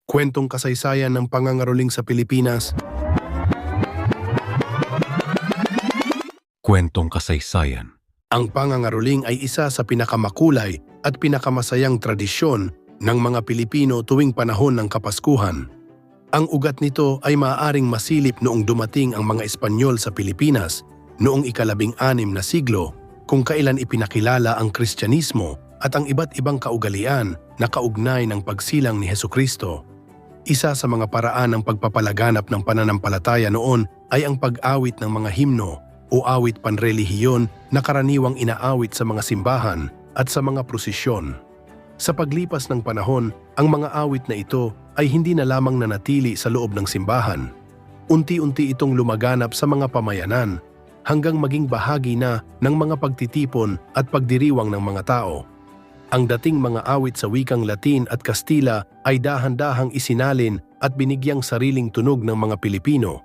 Kwentong kasaysayan ng pangangaroling sa Pilipinas. Kwentong kasaysayan. Ang pangangaroling ay isa sa pinakamakulay at pinakamasayang tradisyon ng mga Pilipino tuwing panahon ng Kapaskuhan. Ang ugat nito ay maaaring masilip noong dumating ang mga Espanyol sa Pilipinas noong ika-16 na siglo, kung kailan ipinakilala ang Kristyanismo at ang iba't ibang kaugalian na kaugnay ng pagsilang ni Hesukristo. Isa sa mga paraan ng pagpapalaganap ng pananampalataya noon ay ang pag-awit ng mga himno o awit panrelihiyon na karaniwang inaawit sa mga simbahan at sa mga prosesyon. Sa paglipas ng panahon, ang mga awit na ito ay hindi na lamang nanatili sa loob ng simbahan. Unti-unti itong lumaganap sa mga pamayanan hanggang maging bahagi na ng mga pagtitipon at pagdiriwang ng mga tao. Ang dating mga awit sa wikang Latin at Kastila ay dahan-dahang isinalin at binigyang sariling tunog ng mga Pilipino,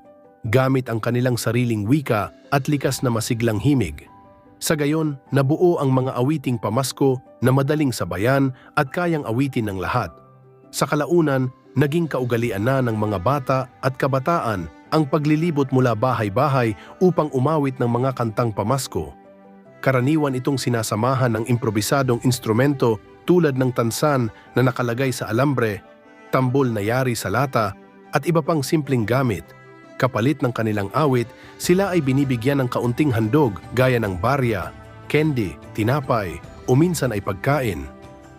gamit ang kanilang sariling wika at likas na masiglang himig. Sa gayon, nabuo ang mga awiting pamasko na madaling sabayan at kayang awitin ng lahat. Sa kalaunan, naging kaugalian na ng mga bata at kabataan ang paglilibot mula bahay-bahay upang umawit ng mga kantang pamasko. Karaniwan itong sinasamahan ng improbisadong instrumento tulad ng tansan na nakalagay sa alambre, tambol na yari sa lata, at iba pang simpleng gamit. Kapalit ng kanilang awit, sila ay binibigyan ng kaunting handog gaya ng barya, candy, tinapay, o minsan ay pagkain.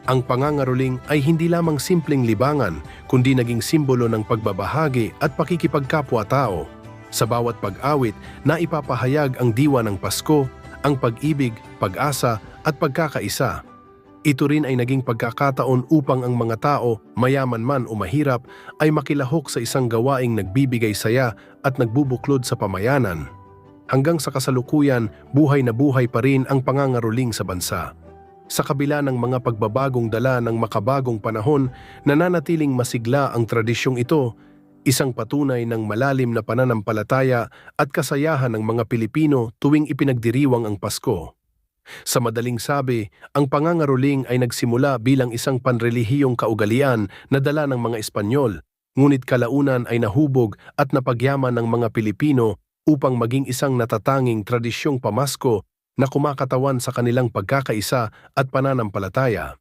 Ang pangangaroling ay hindi lamang simpleng libangan, kundi naging simbolo ng pagbabahagi at pakikipagkapwa-tao. Sa bawat pag-awit, naipapahayag ang diwa ng Pasko, ang pag-ibig, pag-asa at pagkakaisa. Ito rin ay naging pagkakataon upang ang mga tao, mayaman man o mahirap, ay makilahok sa isang gawaing nagbibigay saya at nagbubuklod sa pamayanan. Hanggang sa kasalukuyan, buhay na buhay pa rin ang pangangaroling sa bansa. Sa kabila ng mga pagbabagong dala ng makabagong panahon, nananatiling masigla ang tradisyong ito, isang patunay ng malalim na pananampalataya at kasayahan ng mga Pilipino tuwing ipinagdiriwang ang Pasko. Sa madaling sabi, ang pangangaroling ay nagsimula bilang isang panrelihiyong kaugalian na dala ng mga Espanyol, ngunit kalaunan ay nahubog at napagyaman ng mga Pilipino upang maging isang natatanging tradisyong pamasko na kumakatawan sa kanilang pagkakaisa at pananampalataya.